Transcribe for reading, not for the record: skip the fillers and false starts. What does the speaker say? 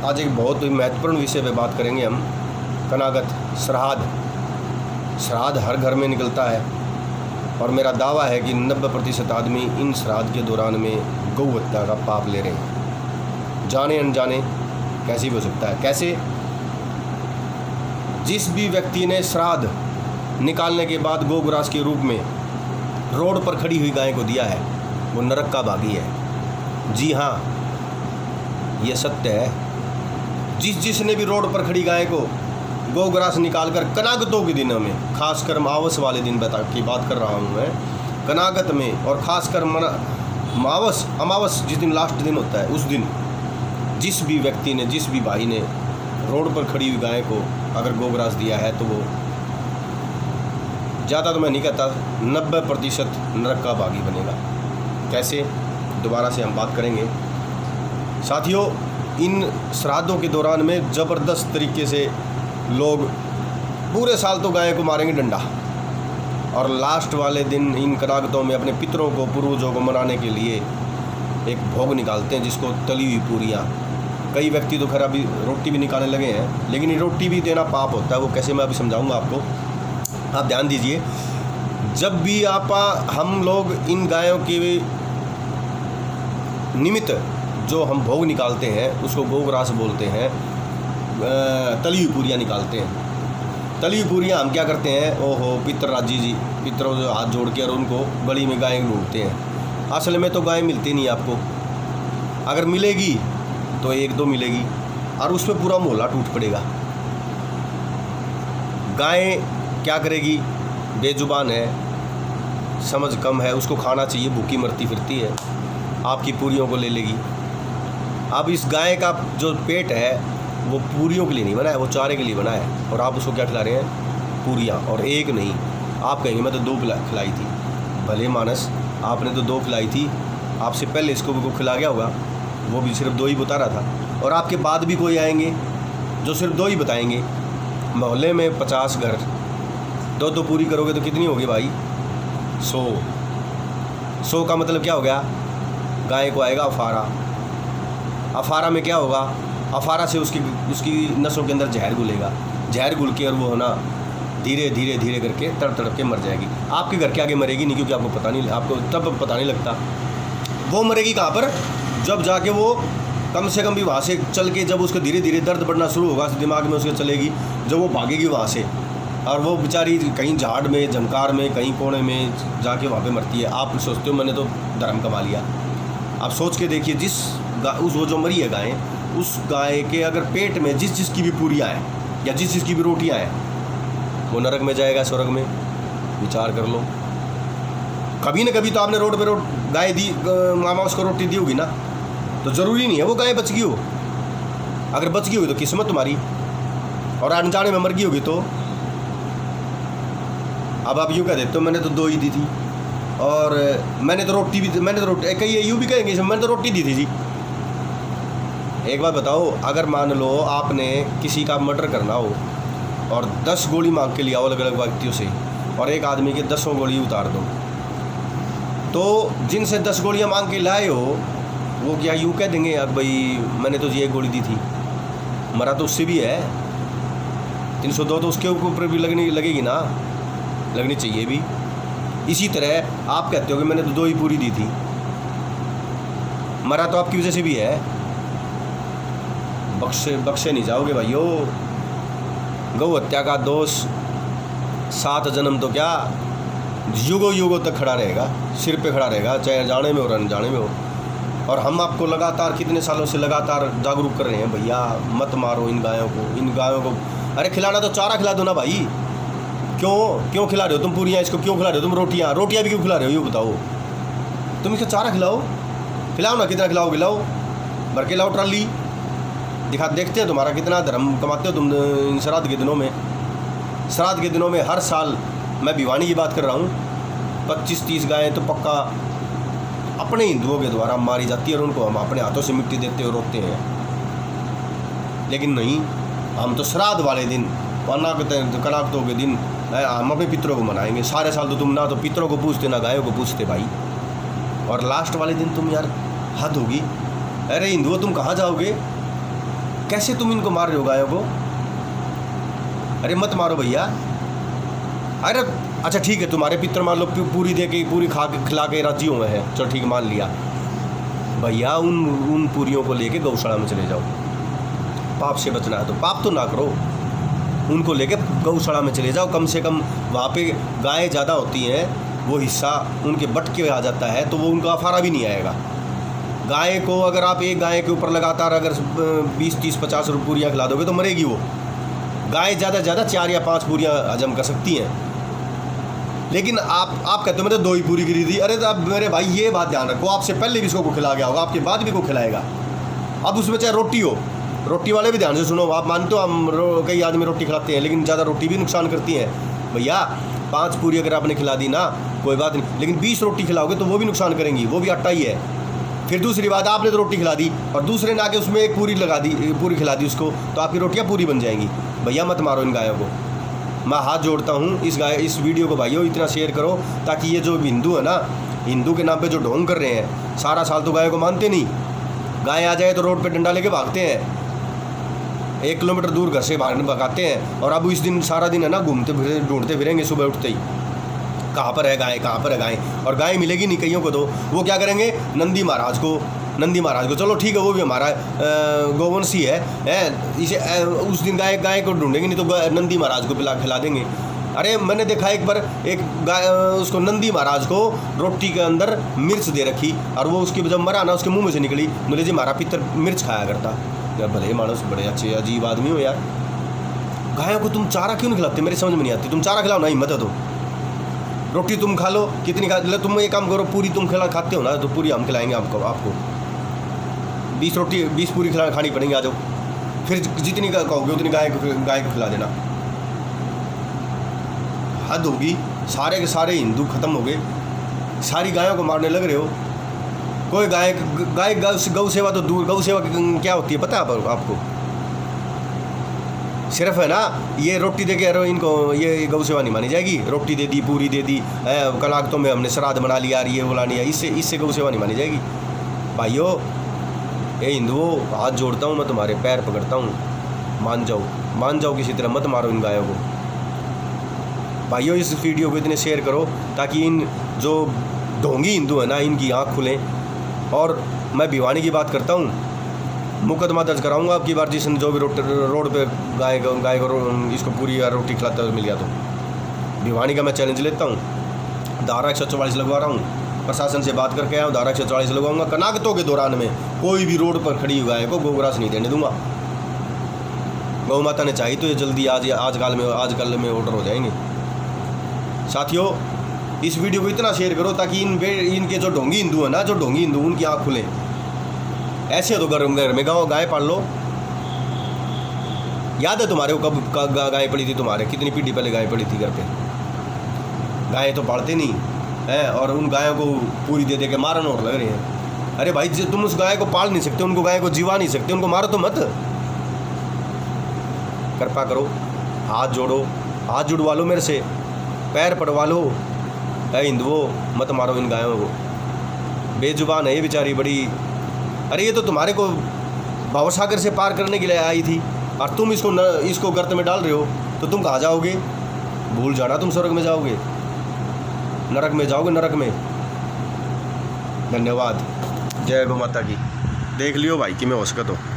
आज एक बहुत ही महत्वपूर्ण विषय पे बात करेंगे हम। कनागत श्राद्ध। श्राद्ध हर घर में निकलता है और मेरा दावा है कि 90% आदमी इन श्राद्ध के दौरान में गौ हत्या का पाप ले रहे हैं, जाने अनजाने। कैसे भी हो सकता है? कैसे? जिस भी व्यक्ति ने श्राद्ध निकालने के बाद गोग्रास के रूप में रोड पर खड़ी हुई गाय को दिया है वो नरक का भागी है। जी हाँ, ये सत्य है। जिसने भी रोड पर खड़ी गाय को गोग्रास निकालकर कनागतों के दिनों में, खासकर अमावस वाले दिन की बात कर रहा हूँ मैं, कनागत में, और खासकर अमावस जिस दिन लास्ट दिन होता है उस दिन जिस भी व्यक्ति ने, जिस भी भाई ने रोड पर खड़ी हुई गाय को अगर गोग्रास दिया है तो वो, ज़्यादा तो मैं नहीं कहता, 90% नरक का भागी बनेगा। कैसे? दोबारा से हम बात करेंगे। साथियों, इन श्राद्धों के दौरान में ज़बरदस्त तरीके से लोग पूरे साल तो गाय को मारेंगे डंडा, और लास्ट वाले दिन इन कनागतों में अपने पितरों को, पूर्वजों को मनाने के लिए एक भोग निकालते हैं जिसको तली हुई पूरियाँ। कई व्यक्ति तो खैर अभी रोटी भी निकालने लगे हैं, लेकिन ये रोटी भी देना पाप होता है। वो कैसे, मैं अभी समझाऊंगा आपको, आप ध्यान दीजिए। जब भी हम लोग इन गायों के निमित्त जो हम भोग निकालते हैं उसको गोग्रास बोलते हैं, तली हुई पूरियाँ निकालते हैं। तली हुई पूरियाँ हम क्या करते हैं, ओहो पितरराजी जी, पितरों से हाथ जोड़ के और उनको गली में गाय ढूंढते हैं। असल में तो गाय मिलती नहीं आपको, अगर मिलेगी तो एक दो मिलेगी और उस पर पूरा मोहल्ला टूट पड़ेगा। गाय क्या करेगी? बेजुबान है, समझ कम है, उसको खाना चाहिए, भूखी मरती फिरती है, आपकी पूरियों को ले लेगी। अब इस गाय का जो पेट है वो पूरियों के लिए नहीं बना है, वो चारे के लिए बना है, और आप उसको क्या खिला रहे हैं? पूरियाँ। और एक नहीं, आप कहेंगे मैं तो 2 खिलाई थी। भले मानस, आपने तो 2 खिलाई थी, आपसे पहले इसको भी खिला गया होगा, वो भी सिर्फ 2 ही बता रहा था, और आपके बाद भी कोई आएंगे जो सिर्फ 2 ही बताएंगे। मोहल्ले में 50 घर, 2 पूरी करोगे तो कितनी होगी भाई? 100 का मतलब क्या हो गया? गाय को आएगा अफारा। अफारा में क्या होगा? अफारा से उसकी नसों के अंदर जहर घुलेगा, जहर घुल के और वो है ना धीरे धीरे करके तड़प के मर जाएगी। आपके घर के आगे मरेगी नहीं, क्योंकि आपको पता नहीं, आपको तब पता नहीं लगता। वो मरेगी कहाँ पर? जब जाके वो कम से कम भी वहाँ से चल के, जब उसको धीरे धीरे दर्द बढ़ना शुरू होगा दिमाग में उसके चलेगी, जब वो भागेगी वहाँ से, और वो बेचारी कहीं झाड़ में, झंकार में, कहीं कोने में जाके वहाँ पे मरती है। आप सोचते हो मैंने तो धर्म कमा लिया। आप सोच के देखिए, वो जो मरी है गाय, उस गाय के अगर पेट में जिसकी भी पूरियाँ हैं या जिसकी भी रोटियाँ हैं, वो नरक में जाएगा, स्वर्ग में? विचार कर लो। कभी ना कभी तो आपने रोड पे गाय दी, मामा उसको रोटी दी होगी ना, तो ज़रूरी नहीं है वो गाय बच गई हो। अगर बच गई होगी तो किस्मत तुम्हारी, और अनजाने में मर गई होगी तो अब आप यूँ कह देते हो मैंने तो 2 ही दी थी, और मैंने तो रोटी कहीं यूँ भी कहेंगे मैंने तो रोटी दी थी जी। एक बात बताओ, अगर मान लो आपने किसी का मर्डर करना हो और 10 गोली मांग के लिया हो अलग अलग व्यक्तियों से, और एक आदमी के 10 गोली उतार दो, तो जिनसे 10 गोलियां मांग के लाए हो वो क्या यूँ कह देंगे अब भाई मैंने तो ये 1 गोली दी थी? मरा तो उससे भी है, 302 तो उसके ऊपर भी लगेगी ना, लगनी चाहिए भी। इसी तरह आप कहते हो कि मैंने तो 2 ही पूरी दी थी, मरा तो आपकी वजह से भी है। बख्शे नहीं जाओगे भाइयों। गौ हत्या का दोष 7 जन्म तो क्या, युगों तक खड़ा रहेगा, सिर पे खड़ा रहेगा, चाहे जाने में हो अनजाने में हो। और हम आपको लगातार कितने सालों से लगातार जागरूक कर रहे हैं, भैया मत मारो इन गायों को। अरे खिलाना तो चारा खिला दो ना भाई। क्यों खिला रहे हो तुम पूरियाँ इसको? क्यों खिला रहे हो तुम रोटियाँ भी क्यों खिला रहे हो? ये बताओ। तुम इसका चारा खिलाओ ना, कितना खिलाओ? भर के लाओ ट्राली, देखते हैं तुम्हारा कितना धर्म कमाते हो तुम इन श्राद्ध के दिनों में। श्राद्ध के दिनों में हर साल, मैं भिवानी की बात कर रहा हूँ, 25-30 गायें तो पक्का अपने हिंदुओं के द्वारा मारी जाती है, और उनको हम अपने हाथों से मिट्टी देते और रोकते हैं। लेकिन नहीं, हम तो श्राद्ध वाले दिन, कनागतों के दिन हम अपने पितरों को मनाएंगे। सारे साल तो तुम ना तो पितरों को पूछते ना गायों को पूछते भाई, और लास्ट वाले दिन तुम यार हद होगी। अरे हिंदुओं तुम कहाँ जाओगे? कैसे तुम इनको मार रहे हो गायों को? अरे मत मारो भैया। अरे अच्छा ठीक है, तुम्हारे पितर मान लो पूरी दे के पूरी खा के खिला के राजी हुए हैं, चलो ठीक मान लिया भैया। उन पूरियों को लेके गौशाला में चले जाओ। पाप से बचना है तो पाप तो ना करो, उनको लेके गौशाला में चले जाओ। कम से कम वहाँ पे गायें ज़्यादा होती हैं, वो हिस्सा उनके बट के आ जाता है तो वो उनका अफारा भी नहीं आएगा। गाय को अगर आप एक गाय के ऊपर लगातार अगर 20, 30, 50 पूरियाँ खिला दोगे तो मरेगी वो। गाय ज़्यादा से ज़्यादा 4 या 5 पूरियाँ हजम कर सकती हैं। लेकिन आप कहते हो मैं तो 2 ही पूरी गिरी थी। अरे तो आप मेरे भाई ये बात ध्यान रखो, आपसे पहले भी इसको खिला गया होगा, आपके बाद भी को खिलाएगा। अब उसमें चाहे रोटी हो, रोटी वाले भी ध्यान से सुनो। आप मानते हो हम कई आदमी रोटी खिलाते हैं, लेकिन ज़्यादा रोटी भी नुकसान करती है भैया। 5 पूरी अगर आपने खिला दी ना कोई बात नहीं, लेकिन 20 रोटी खिलाओगे तो वो भी नुकसान करेंगी, वो भी आटा ही है। फिर दूसरी बात, आपने तो रोटी खिला दी और दूसरे ने आके उसमें एक पूरी लगा दी, पूरी खिला दी उसको, तो आपकी रोटियाँ पूरी बन जाएंगी। भैया मत मारो इन गायों को, मैं हाथ जोड़ता हूँ। इस वीडियो को भाइयों इतना शेयर करो ताकि ये जो हिंदू है ना, हिंदू के नाम पे जो ढोंग कर रहे हैं, सारा साल तो गायों को मानते नहीं। गाय आ जाए तो रोड पे डंडा लेके भागते हैं, 1 किलोमीटर दूर घर से भगाते हैं। और अब इस दिन सारा दिन है ना घूमते फिरे ढूंढते फिरेंगे सुबह उठते ही, कहाँ पर है गाय, कहाँ पर है गाय। और गाय मिलेगी नहीं कईयों को, तो वो क्या करेंगे, नंदी महाराज को चलो ठीक है वो भी हमारा गोवंशी है इसे उस दिन गाय को ढूंढेंगे नहीं तो नंदी महाराज को खिला देंगे। अरे मैंने देखा एक बार एक गाय उसको नंदी महाराज को रोटी के अंदर मिर्च दे रखी और वो उसकी जब मरा ना उसके मुंह में से निकली, बोले जी हमारा पितर मिर्च खाया करता। यार भले मानस, बड़े अच्छे अजीब आदमी हो यार। गायों को तुम चारा क्यों नहीं खिलाते, मेरी समझ में नहीं आती। तुम चारा खिलाओ ना, हिम्मत है तो रोटी तुम खा लो, कितनी खा लो। तुम एक काम करो, पूरी तुम खाते हो ना तो पूरी हम खिलाएंगे आपको 20 पूरी खानी पड़ेंगी। आ जाओ, फिर जितनी कहोगे उतनी गाय को खिला देना। हद होगी, सारे के सारे हिंदू खत्म हो गए, सारी गायों को मारने लग रहे हो। कोई गाय गौ सेवा तो दूर, गौ सेवा क्या होती है पता है आपको? सिर्फ है ना ये रोटी दे के इनको ये गौ सेवा नहीं मानी जाएगी। रोटी दे दी, पूरी दे दी, कलाकतों में हमने श्राद्ध बना लिया, ये बोला नहीं है, इससे गौ सेवा नहीं मानी जाएगी। भाइयों ये हिंदुओं, हाथ जोड़ता हूँ मैं, तुम्हारे पैर पकड़ता हूँ, मान जाओ, किसी तरह मत मारो इन गायों को। भाइयों इस वीडियो को इतने शेयर करो ताकि इन जो ढोंगी हिंदू है ना इनकी आँख खुलें। और मैं भिवानी की बात करता हूँ, मुकदमा दर्ज कराऊंगा आपकी बार जिसने जो भी रोड पे गाय को इसको पूरी रोटी खिलाता हुआ मिल गया तो। भिवानी का मैं चैलेंज लेता हूँ, धारा 144 लगवा रहा हूँ, प्रशासन से बात करके आया हूँ, धारा 144 लगवाऊंगा। कनागतों के दौरान में कोई भी रोड पर खड़ी गाय को गोग्रास नहीं देने दूंगा। गौ माता ने चाहिए तो ये जल्दी आजकल में ऑर्डर हो जाएंगे। साथियों इस वीडियो को इतना शेयर करो ताकि इनके जो ढोंगी हिंदू है ना, जो ढोंगी हिंदू उनकी आँख खुले। ऐसे तो घर में गाय पाल लो। याद है तुम्हारे को कब गाय पड़ी थी तुम्हारे, कितनी पीढ़ी पहले गाय पड़ी थी घर पे? गाय तो पालते नहीं है और उन गायों को पूरी दे के मारन और लग रहे हैं। अरे भाई तुम उस गाय को पाल नहीं सकते, उनको गाय को जीवा नहीं सकते, उनको मारो तो मत। कृपा करो, हाथ जोड़ो, हाथ जुड़वा लो मेरे से, पैर पड़वा लो। हिंदुओं मत मारो इन गायों को, बेजुबान है ये बेचारी बड़ी। अरे ये तो तुम्हारे को भवसागर से पार करने के लिए आई थी और तुम इसको गर्त में डाल रहे हो, तो तुम कहाँ जाओगे? भूल जाना, तुम स्वर्ग में जाओगे, नरक में जाओगे, नरक में। धन्यवाद। जय गौ माता की। देख लियो भाई कि मैं हो सकता हूँ।